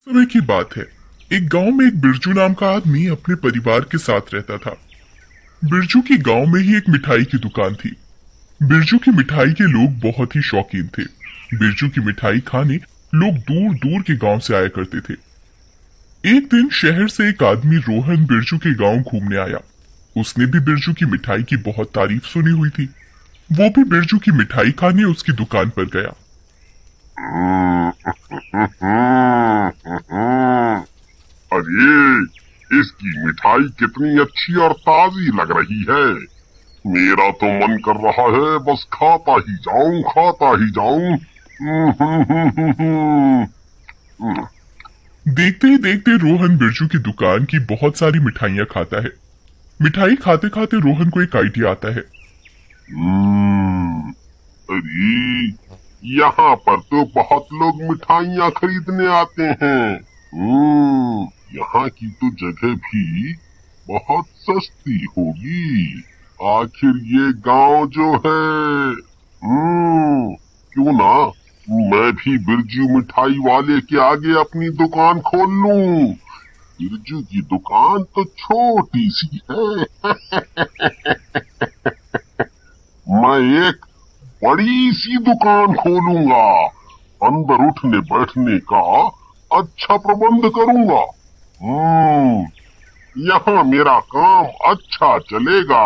समय की बात है। एक गांव में एक बिरजू नाम का आदमी अपने परिवार के साथ रहता था। बिरजू की गांव में ही एक मिठाई की दुकान थी। बिरजू की मिठाई के लोग बहुत ही शौकीन थे। बिरजू की मिठाई खाने लोग दूर दूर के गांव से आया करते थे। एक दिन शहर से एक आदमी रोहन बिरजू के गांव घूमने आया। उसने भी बिरजू की मिठाई की बहुत तारीफ सुनी हुई थी। वो भी बिरजू की मिठाई खाने उसकी दुकान पर गया। अरे, इसकी मिठाई कितनी अच्छी और ताजी लग रही है। मेरा तो मन कर रहा है बस खाता ही जाऊं, खाता ही जाऊं। देखते ही देखते रोहन बिरजू की दुकान की बहुत सारी मिठाइयां खाता है। मिठाई खाते खाते रोहन को एक आइडिया आता है। अरे, यहाँ पर तो बहुत लोग मिठाइयाँ खरीदने आते हैं। यहाँ की तो जगह भी बहुत सस्ती होगी। आखिर ये गांव जो है, क्यों ना मैं भी बिरजू मिठाई वाले के आगे अपनी दुकान खोल लूं। बिरजू की दुकान तो छोटी सी है। मैं एक बड़ी सी दुकान खोलूंगा। अंदर उठने बैठने का अच्छा प्रबंध करूंगा। यहाँ मेरा काम अच्छा चलेगा।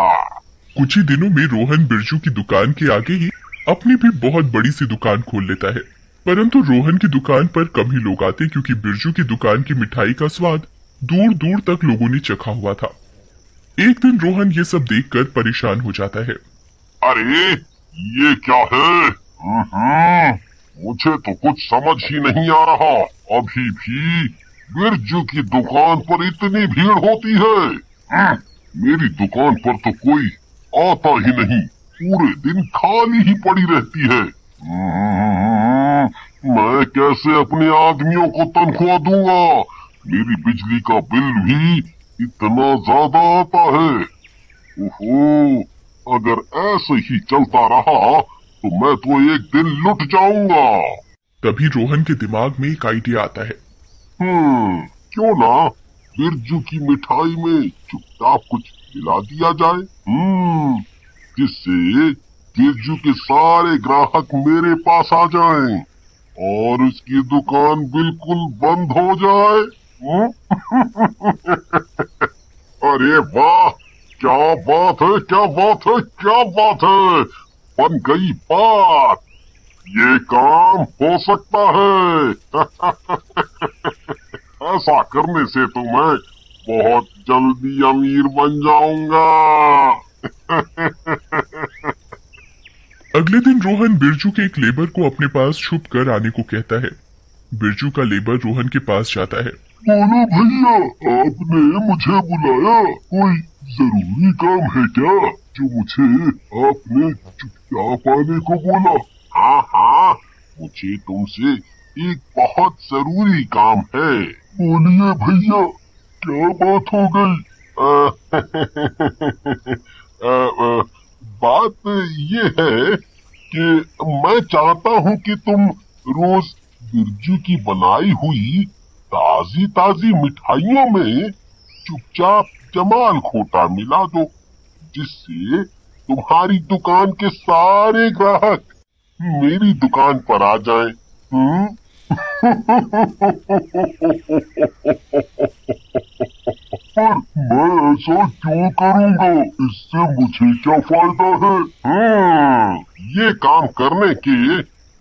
कुछ ही दिनों में रोहन बिरजू की दुकान के आगे ही अपनी भी बहुत बड़ी सी दुकान खोल लेता है। परंतु रोहन की दुकान पर कम ही लोग आते क्योंकि बिरजू की दुकान की मिठाई का स्वाद दूर दूर तक लोगों ने चखा हुआ था। एक दिन रोहन ये सब देखकर परेशान हो जाता है। अरे, ये क्या है? मुझे तो कुछ समझ ही नहीं आ रहा। अभी भी बिरजू की दुकान पर इतनी भीड़ होती है। मेरी दुकान पर तो कोई आता ही नहीं। पूरे दिन खाली ही पड़ी रहती है। मैं कैसे अपने आदमियों को तनख्वाह दूंगा? मेरी बिजली का बिल भी इतना ज्यादा आता है। ओहो, अगर ऐसे ही चलता रहा तो मैं तो एक दिन लुट जाऊंगा। तभी रोहन के दिमाग में एक आइडिया आता है। क्यों ना बिरजू की मिठाई में चुपचाप कुछ मिला दिया जाए, जिससे बिरजू के सारे ग्राहक मेरे पास आ जाएं और उसकी दुकान बिल्कुल बंद हो जाए। अरे वाह, क्या बात है, क्या बात है, क्या बात है। बन गई बात। ये काम हो सकता है। ऐसा करने से तो मैं बहुत जल्दी अमीर बन जाऊंगा। अगले दिन रोहन बिरजू के एक लेबर को अपने पास छुप कर आने को कहता है। बिरजू का लेबर रोहन के पास जाता है। बोलो भैया, आपने मुझे बुलाया? कोई जरूरी काम है क्या जो मुझे आपने चुपचाप आने को बोला? हाँ, मुझे तुमसे एक बहुत जरूरी काम है। बोलिए भैया, क्या बात हो गई? बात ये है कि मैं चाहता हूँ कि तुम रोज बिरजू की बनाई हुई ताजी ताजी मिठाइयों में चुपचाप जमाल खोटा मिला दो, जिससे तुम्हारी दुकान के सारे ग्राहक मेरी दुकान पर आ जाएं। पर मैं ऐसा क्यों करूंगा? इससे मुझे क्या फायदा है? ये काम करने के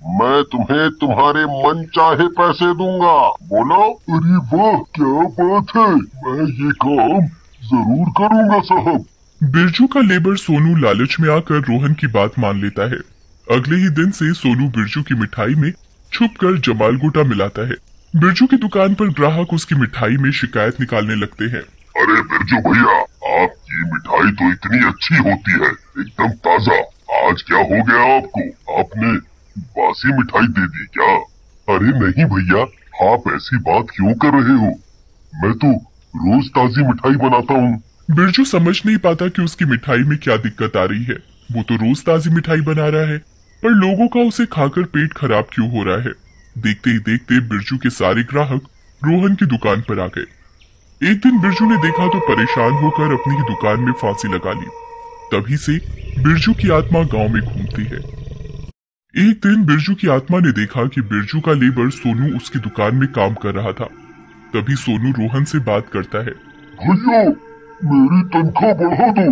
मैं तुम्हें तुम्हारे मन चाहे पैसे दूंगा। बोलो। अरे वाह, क्या बात है। मैं ये काम जरूर करूंगा साहब। बिरजू का लेबर सोनू लालच में आकर रोहन की बात मान लेता है। अगले ही दिन से सोनू बिरजू की मिठाई में छुपकर जमाल गोटा मिलाता है। बिरजू की दुकान पर ग्राहक उसकी मिठाई में शिकायत निकालने लगते हैं। अरे बिरजू भैया, आपकी मिठाई तो इतनी अच्छी होती है, एकदम ताजा। आज क्या हो गया आपको? आपने बासी मिठाई दे दी क्या? अरे नहीं भैया, आप ऐसी बात क्यों कर रहे हो? मैं तो रोज ताजी मिठाई बनाता हूँ। बिरजू समझ नहीं पाता कि उसकी मिठाई में क्या दिक्कत आ रही है। वो तो रोज ताजी मिठाई बना रहा है, पर लोगों का उसे खाकर पेट खराब क्यों हो रहा है। देखते ही देखते बिरजू के सारे ग्राहक रोहन की दुकान पर आ गए। एक दिन बिरजू ने देखा तो परेशान होकर अपनी ही दुकान में फांसी लगा ली। तभी से बिरजू की आत्मा गांव में घूमती है। एक दिन बिरजू की आत्मा ने देखा कि बिरजू का लेबर सोनू उसकी दुकान में काम कर रहा था। तभी सोनू रोहन से बात करता है। भैया, मेरी तनख्वाह बढ़ा दो।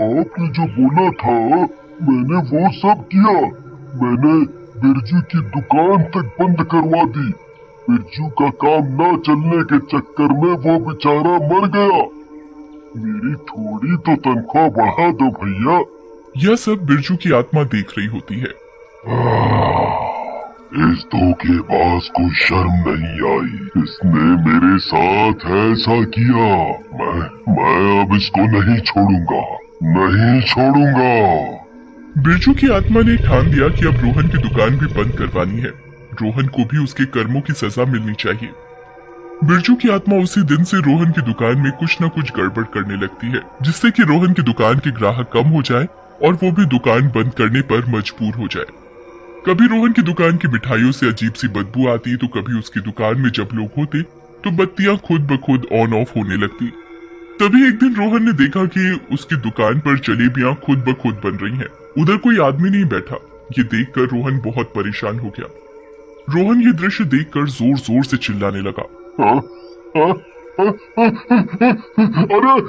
आपने जो बोला था मैंने वो सब किया। मैंने बिरजू की दुकान तक बंद करवा दी। बिरजू का काम न चलने के चक्कर में वो बेचारा मर गया। मेरी थोड़ी तो तनख्वाह बढ़ा दो भैया। यह सब बिरजू की आत्मा देख रही होती है। इस धोखेबाज को शर्म नहीं आई। इसने मेरे साथ ऐसा किया। मैं अब इसको नहीं छोड़ूंगा, नहीं छोड़ूंगा। बिरजू की आत्मा ने ठान दिया कि अब रोहन की दुकान भी बंद करवानी है। रोहन को भी उसके कर्मों की सजा मिलनी चाहिए। बिरजू की आत्मा उसी दिन से रोहन की दुकान में कुछ न कुछ गड़बड़ करने लगती है, जिससे कि रोहन की दुकान के ग्राहक कम हो जाए और वो भी दुकान बंद करने पर मजबूर हो जाए। कभी रोहन की दुकान की मिठाइयों से अजीब सी बदबू आती तो कभी उसकी दुकान में जब लोग होते तो बत्तियां खुद ब खुद ऑन ऑफ होने लगती। तभी एक दिन रोहन ने देखा कि उसकी दुकान पर जलेबियां खुद ब खुद बन रही हैं। उधर कोई आदमी नहीं बैठा। ये देखकर रोहन बहुत परेशान हो गया। रोहन ये दृश्य देखकर जोर जोर से चिल्लाने लगा। अरे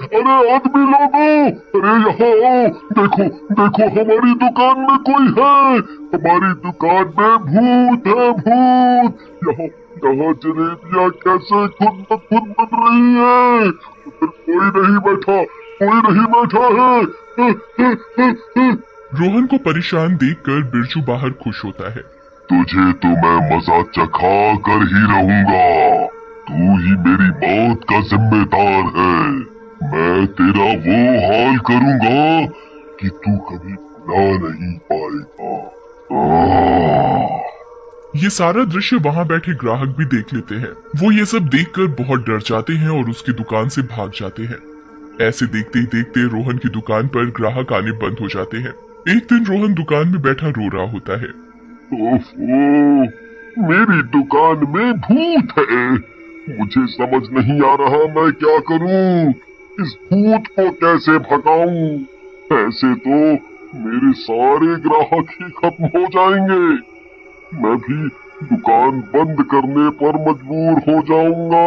अरे आदमी लोगों, अरे यहाँ आओ। देखो देखो, हमारी दुकान में कोई है। हमारी दुकान में भूत है, भूत। यहाँ यहाँ जलेबियां कैसे खुद ब खुद बन रही है। उधर कोई नहीं बैठा, कोई नहीं बैठा है। रोहन को परेशान देखकर बिरजू बाहर खुश होता है। तुझे तो मैं मजा चखा कर ही रहूंगा। तू ही मेरी मौत का जिम्मेदार है। मैं तेरा वो हाल करूंगा कि तू कभी भुला नहीं पाएगा। ये सारा दृश्य वहां बैठे ग्राहक भी देख लेते हैं। वो ये सब देखकर बहुत डर जाते हैं और उसकी दुकान से भाग जाते हैं। ऐसे देखते ही देखते रोहन की दुकान पर ग्राहक आने बंद हो जाते हैं। एक दिन रोहन दुकान में बैठा रो रहा होता है। ओफो, मेरी दुकान में भूत है। मुझे समझ नहीं आ रहा मैं क्या करूं। इस भूत को कैसे भगाऊं। ऐसे तो मेरे सारे ग्राहक ही खत्म हो जाएंगे। मैं भी दुकान बंद करने पर मजबूर हो जाऊंगा।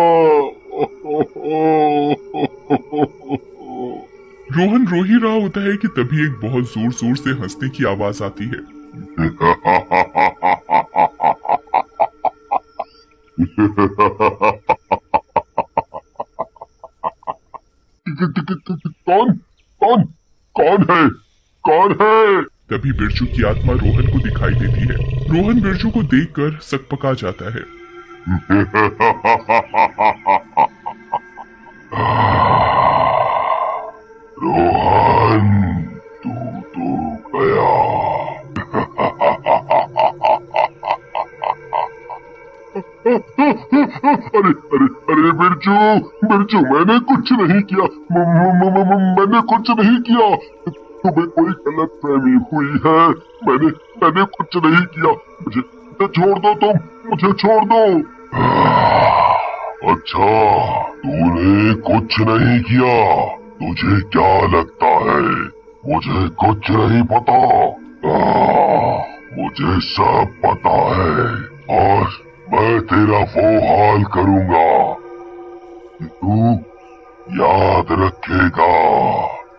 रोहन रो ही रहा होता है कि तभी एक बहुत जोर जोर से हंसने की आवाज आती है। कौन कौन कौन है, कौन है? तभी बिरजू की आत्मा रोहन को दिखाई देती है। रोहन बिरजू को देखकर सकपका जाता है। रोहन, तू तो गया। अरे अरे अरे बिरजू, बिरजू, मैंने कुछ नहीं किया। मैंने कुछ नहीं किया। तुम्हें कोई गलतफहमी हुई है। मैंने कुछ नहीं किया। मुझे छोड़ दो, तुम मुझे छोड़ दो। अच्छा, तूने कुछ नहीं किया। तुझे क्या लगता है मुझे कुछ नहीं पता? मुझे सब पता है और मैं तेरा वो हाल करूंगा कि तू याद रखेगा।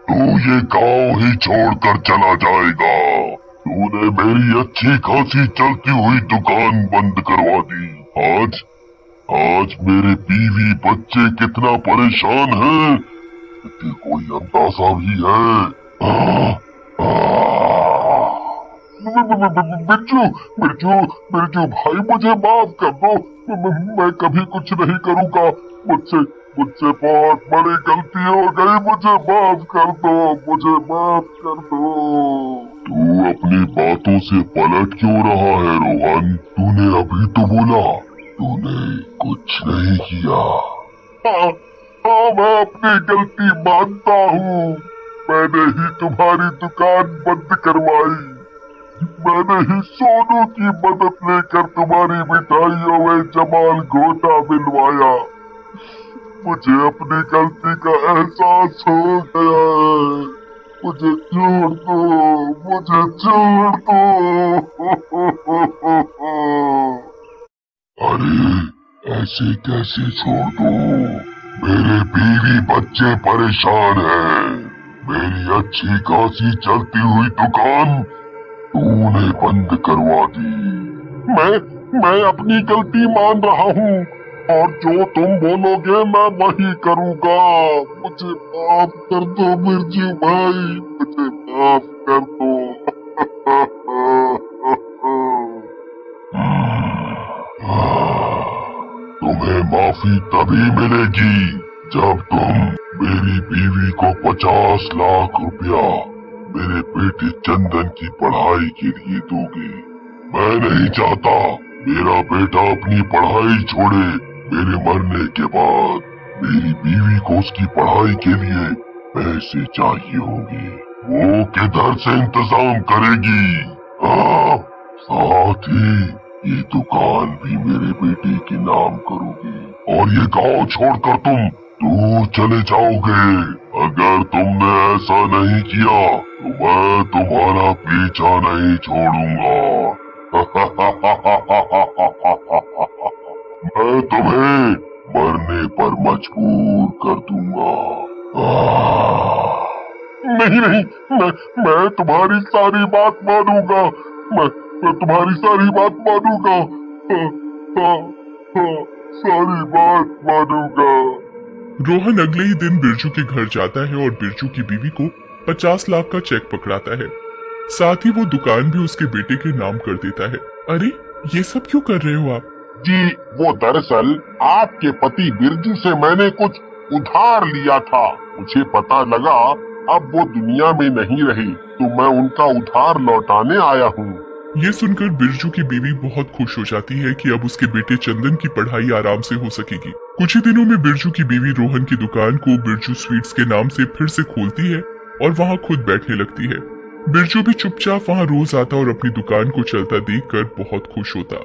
तू ये गांव ही छोड़कर चला जाएगा। तूने मेरी अच्छी खासी चलती हुई दुकान बंद करवा दी। आज मेरे बीवी बच्चे कितना परेशान हैं, इसकी कोई अंदाजा भी है? बिरजू, बिरजू, बिरजू भाई, मुझे माफ कर दो। मैं कभी कुछ नहीं करूंगा। मुझसे बहुत बड़ी गलती हो गई। मुझे माफ कर दो, मुझे माफ कर दो। तू अपनी बातों से पलट क्यों रहा है रोहन? तूने अभी तो बोला तूने कुछ नहीं किया। हाँ, मैं अपनी गलती मानता हूँ। मैंने ही तुम्हारी दुकान बंद करवाई। मैंने ही सोनू की मदद लेकर तुम्हारी मिठाइयों में जमाल घोटा मिलवाया। मुझे अपनी गलती का एहसास हो गया है। मुझे छोड़ दो, मुझे छोड़ दो। अरे ऐसे कैसे छोड़ दो? मेरे बीवी बच्चे परेशान हैं। मेरी अच्छी खासी चलती हुई दुकान तूने बंद करवा दी। मैं अपनी गलती मान रहा हूँ और जो तुम बोलोगे मैं वही करूँगा। मुझे माफ कर दो बिरजू भाई, मुझे माफ कर दो। तुम्हें माफी तभी मिलेगी जब तुम मेरी बीवी को 50 लाख रुपया मेरे बेटे चंदन की पढ़ाई के लिए दोगे। मैं नहीं चाहता मेरा बेटा अपनी पढ़ाई छोड़े। मेरे मरने के बाद मेरी बीवी को उसकी पढ़ाई के लिए पैसे चाहिए होंगे। वो किधर से इंतजाम करेगी? हाँ, साथ ही ये दुकान भी मेरे बेटे के नाम करोगे और ये गांव छोड़कर तुम दूर चले जाओगे। अगर तुमने ऐसा नहीं किया तो मैं तुम्हारा पीछा नहीं छोड़ूंगा। मैं तुम्हें मरने पर मजबूर कर दूंगा। नहीं, मैं तुम्हारी सारी बात मानूंगा। मैं तुम्हारी सारी बात मानूंगा। सारी बात मानूंगा। रोहन अगले ही दिन बिरजू के घर जाता है और बिरजू की बीवी को 50 लाख का चेक पकड़ाता है। साथ ही वो दुकान भी उसके बेटे के नाम कर देता है। अरे ये सब क्यों कर रहे हो आप? जी वो दरअसल आपके पति बिरजू से मैंने कुछ उधार लिया था। मुझे पता लगा अब वो दुनिया में नहीं रहे तो मैं उनका उधार लौटाने आया हूँ। ये सुनकर बिरजू की बीवी बहुत खुश हो जाती है कि अब उसके बेटे चंदन की पढ़ाई आराम से हो सकेगी। कुछ ही दिनों में बिरजू की बीवी रोहन की दुकान को बिरजू स्वीट्स के नाम से फिर से खोलती है और वहाँ खुद बैठने लगती है। बिरजू भी चुपचाप वहाँ रोज आता और अपनी दुकान को चलता देखकर बहुत खुश होता।